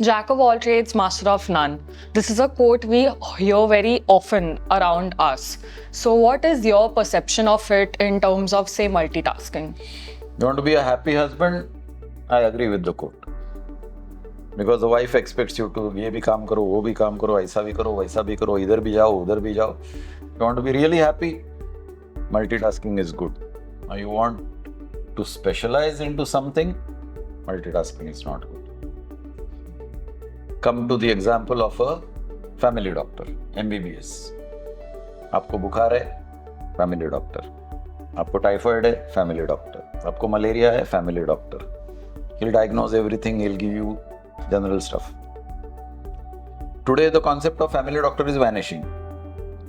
Jack of all trades, master of none. This is a quote we hear very often around us. So, what is your perception of it in terms of, say, multitasking? You want to be a happy husband? I agree with the quote. Because the wife expects you to ये भी काम करो, वो भी काम करो, ऐसा भी करो, वैसा भी करो, इधर भी जाओ, उधर भी जाओ. You want to be really happy? Multitasking is good. Now you want to specialize into something? Multitasking is not good. Come to the example of a family doctor, MBBS. आपको बुखार है, family doctor. आपको typhoid है, family doctor. आपको malaria है, family doctor. He'll diagnose everything, he'll give you general stuff. Today the concept of family doctor is vanishing.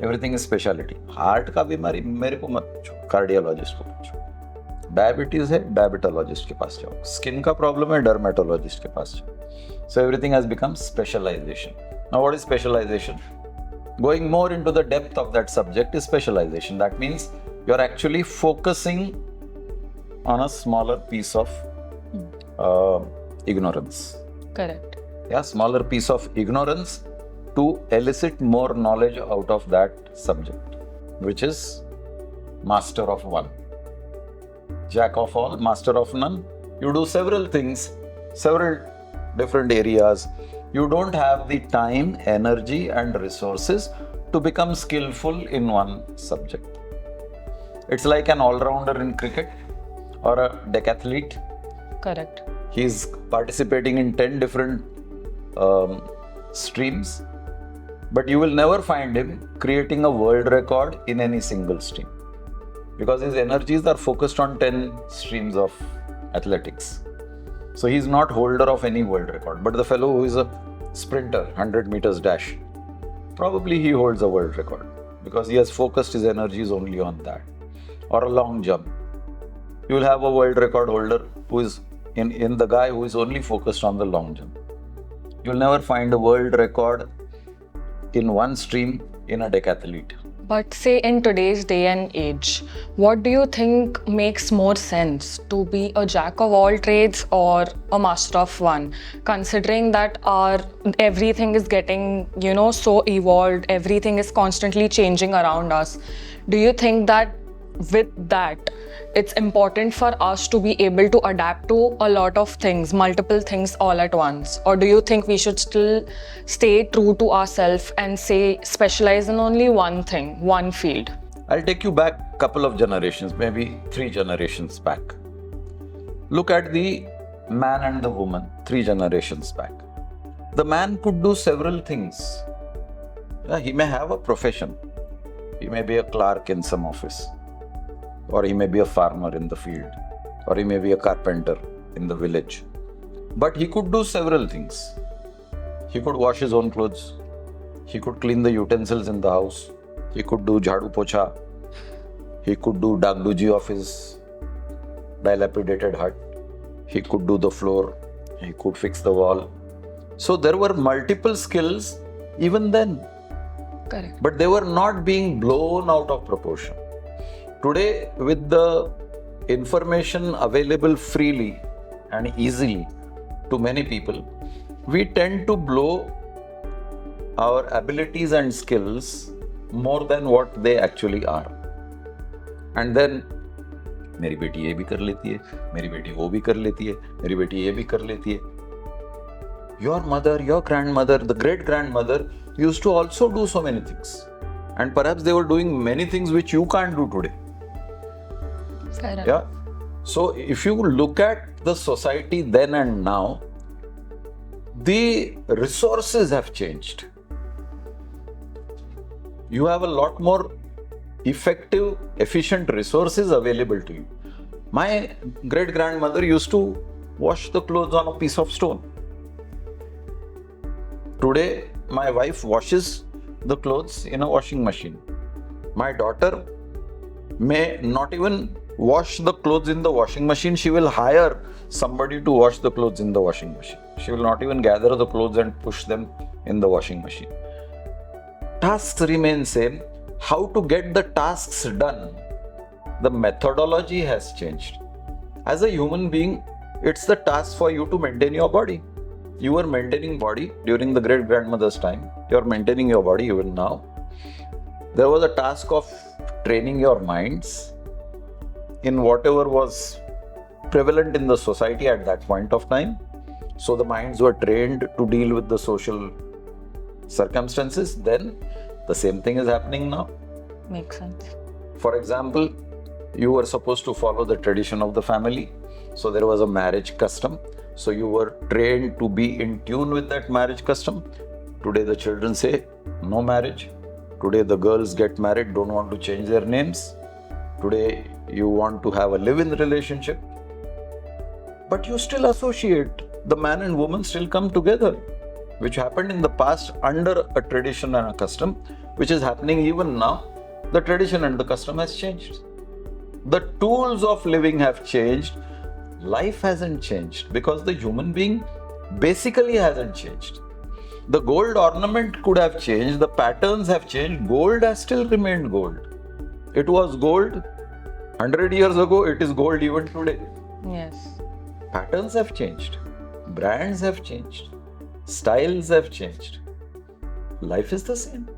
Everything is specialty. Heart का बीमारी मेरे को मत पूछो, कार्डियोलॉजिस्ट को पूछो. डायबिटीज है, डायबिटोलॉजिस्ट के पास जाओ. स्किन का प्रॉब्लम है, डर्मेटोलॉजिस्ट के पास जाओ. So everything has become specialization. Now what is specialization? Going more into the depth of that subject is specialization. That means you're actually focusing on a smaller piece of ignorance. Correct. Yeah, smaller piece of ignorance to elicit more knowledge out of that subject, which is master of one. Jack of all, master of none. You do several things, several different areas. You don't have the time, energy, and resources to become skillful in one subject. It's like an all-rounder in cricket or a decathlete. Correct. He's participating in 10 different streams, but you will never find him creating a world record in any single stream because his energies are focused on 10 streams of athletics. So he's not holder of any world record, but the fellow who is a sprinter, 100 meters dash, probably he holds a world record because he has focused his energies only on that. Or a long jump. You will have a world record holder who is in the guy who is only focused on the long jump. You'll never find a world record in one stream in a decathlete. But say in today's day and age, what do you think makes more sense, to be a jack of all trades or a master of one? Considering that our everything is getting, so evolved, everything is constantly changing around us. Do you think that with that, it's important for us to be able to adapt to a lot of things, multiple things all at once? Or do you think we should still stay true to ourselves and say specialize in only one thing, one field? I'll take you back a couple of generations, maybe 3 generations back. Look at the man and the woman 3 generations back. The man could do several things. Yeah, he may have a profession. He may be a clerk in some office. Or he may be a farmer in the field, or he may be a carpenter in the village. But he could do several things. He could wash his own clothes. He could clean the utensils in the house. He could do jhadu pocha. He could do dagduji of his dilapidated hut. He could do the floor. He could fix the wall. So there were multiple skills even then. Correct. But they were not being blown out of proportion. Today, with the information available freely and easily to many people, we tend to blow our abilities and skills more than what they actually are. And then, मेरी बेटी ये भी कर लेती है, मेरी बेटी वो भी कर लेती है, मेरी बेटी ये भी कर लेती है. Your mother, your grandmother, the great-grandmother used to also do so many things. And perhaps they were doing many things which you can't do today. Fair enough. Yeah. So if you look at the society then and now, the resources have changed. You have a lot more effective, efficient resources available to you. My great-grandmother used to wash the clothes on a piece of stone. Today, my wife washes the clothes in a washing machine. My daughter may not even wash the clothes in the washing machine. She will hire somebody to wash the clothes in the washing machine. She will not even gather the clothes and push them in the washing machine. Tasks remain same. How to get the tasks done? The methodology has changed. As a human being, it's the task for you to maintain your body. You were maintaining body during the great grandmother's time. You are maintaining your body even now. There was a task of training your minds in whatever was prevalent in the society at that point of time. So the minds were trained to deal with the social circumstances. Then the same thing is happening now. Makes sense. For example, you were supposed to follow the tradition of the family. So there was a marriage custom. So you were trained to be in tune with that marriage custom. Today the children say no marriage. Today the girls get married, don't want to change their names. Today you want to have a live-in relationship. But you still associate, the man and woman still come together, which happened in the past under a tradition and a custom, which is happening even now. The tradition and the custom has changed. The tools of living have changed. Life hasn't changed because the human being basically hasn't changed. The gold ornament could have changed, the patterns have changed, gold has still remained gold. It was gold 100 years ago, it is gold even today. Yes. Patterns have changed, brands have changed, styles have changed. Life is the same.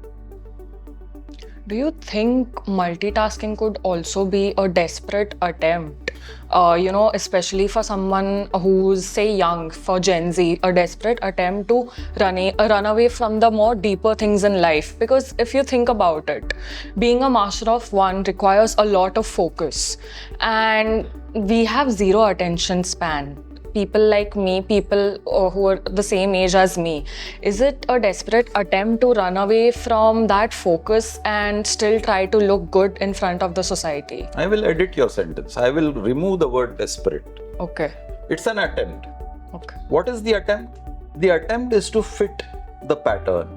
Do you think multitasking could also be a desperate attempt? Especially for someone who's, say, young, for Gen Z, a desperate attempt to run away from the more deeper things in life. Because if you think about it, being a master of one requires a lot of focus. And we have zero attention span. People like me, people who are the same age as me, is it a desperate attempt to run away from that focus and still try to look good in front of the society? I will edit your sentence. I will remove the word desperate. Okay. It's an attempt. Okay. What is the attempt? The attempt is to fit the pattern.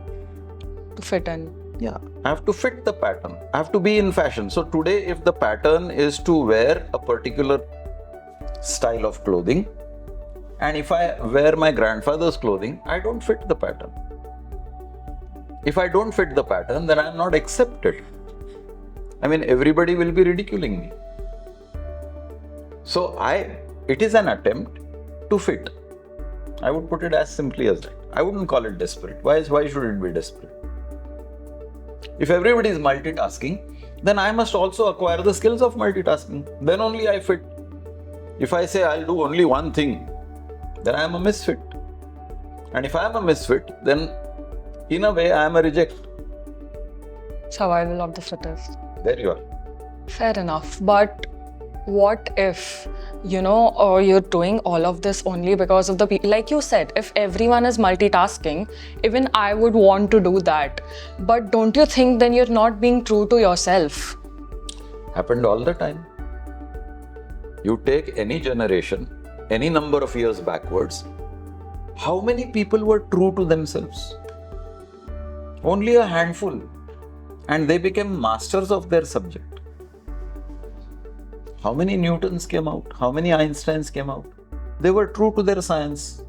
To fit in. Yeah, I have to fit the pattern. I have to be in fashion. So today, if the pattern is to wear a particular style of clothing, and if I wear my grandfather's clothing, I don't fit the pattern. If I don't fit the pattern, then I am not accepted. I mean, everybody will be ridiculing me. So it is an attempt to fit. I would put it as simply as that. I wouldn't call it desperate. Why should it be desperate? If everybody is multitasking, then I must also acquire the skills of multitasking. Then only I fit. If I say I'll do only one thing, then I am a misfit. And if I am a misfit, then in a way I am a reject. Survival of the fittest. There you are. Fair enough. But what if, you're doing all of this only because of the people? Like you said, if everyone is multitasking, even I would want to do that. But don't you think then you're not being true to yourself? Happened all the time. You take any generation, any number of years backwards, how many people were true to themselves? Only a handful. And they became masters of their subject. How many Newtons came out? How many Einsteins came out? They were true to their science.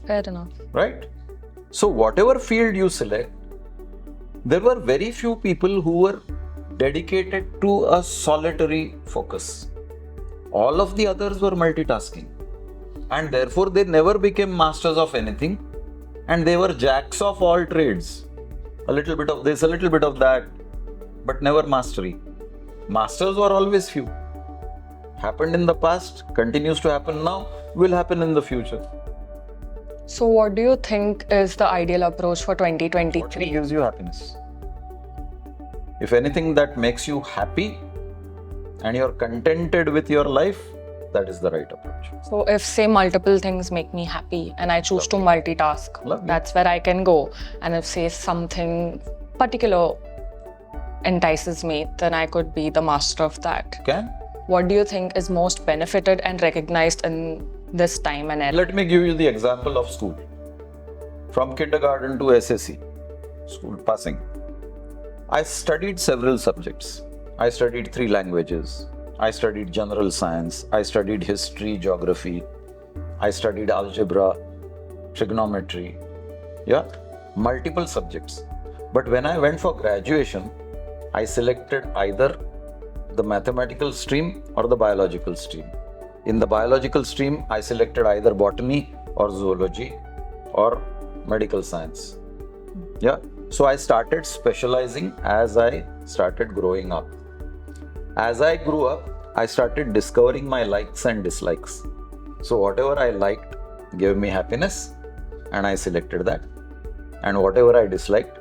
Fair enough. Right? So whatever field you select, there were very few people who were dedicated to a solitary focus. All of the others were multitasking. And therefore they never became masters of anything. And they were jacks of all trades. A little bit of this, a little bit of that, but never mastery. Masters were always few. Happened in the past, continues to happen now, will happen in the future. So what do you think is the ideal approach for 2023? What gives you happiness? If anything that makes you happy and you're contented with your life, that is the right approach. So if, say, multiple things make me happy and I choose to multitask, that's where I can go. And if, say, something particular entices me, then I could be the master of that. Can? What do you think is most benefited and recognized in this time and era? Let me give you the example of school. From kindergarten to SSC, school passing. I studied several subjects. I studied 3 languages. I studied general science. I studied history, geography. I studied algebra, trigonometry. Yeah, multiple subjects. But when I went for graduation, I selected either the mathematical stream or the biological stream. In the biological stream, I selected either botany or zoology. or medical science. Yeah. So I started specializing as I started growing up. As I grew up, I started discovering my likes and dislikes. So whatever I liked gave me happiness, and I selected that. And whatever I disliked,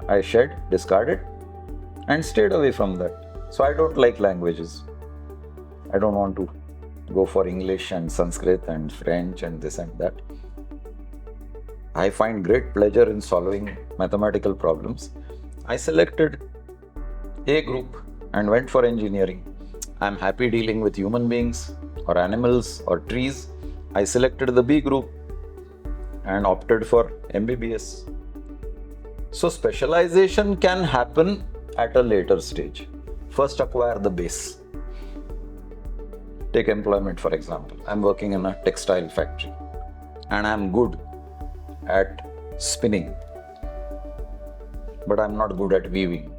I shed, discarded, and stayed away from that. So I don't like languages. I don't want to go for English and Sanskrit and French and this and that. I find great pleasure in solving mathematical problems. I selected A group and went for engineering. I'm happy dealing with human beings or animals or trees. I selected the B group and opted for MBBS. So specialization can happen at a later stage. First acquire the base. Take employment for example. I'm working in a textile factory and I'm good at spinning, but I'm not good at weaving.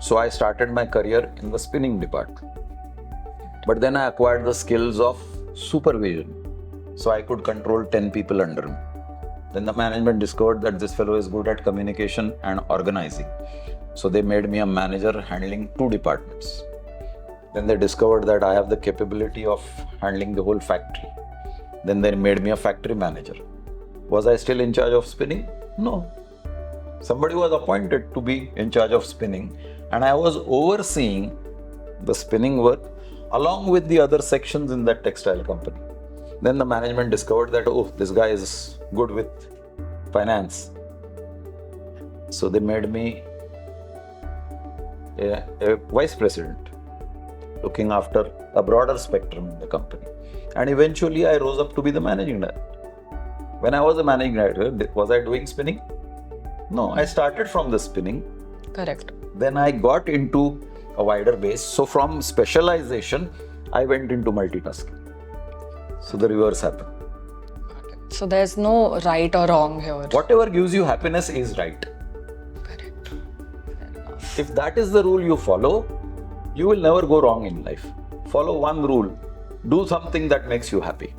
So I started my career in the spinning department. But then I acquired the skills of supervision. So I could control 10 people under me. Then the management discovered that this fellow is good at communication and organizing. So they made me a manager handling 2 departments. Then they discovered that I have the capability of handling the whole factory. Then they made me a factory manager. Was I still in charge of spinning? No. Somebody was appointed to be in charge of spinning, and I was overseeing the spinning work along with the other sections in that textile company. Then the management discovered that, oh, this guy is good with finance. So they made me a vice president, looking after a broader spectrum in the company. And eventually I rose up to be the managing director. When I was the managing director, was I doing spinning? No, I started from the spinning. Correct. Then I got into a wider base. So from specialization, I went into multitasking. So the reverse happened. So there's no right or wrong here. Whatever gives you happiness is right. Correct. Fair enough. If that is the rule you follow, you will never go wrong in life. Follow one rule. Do something that makes you happy.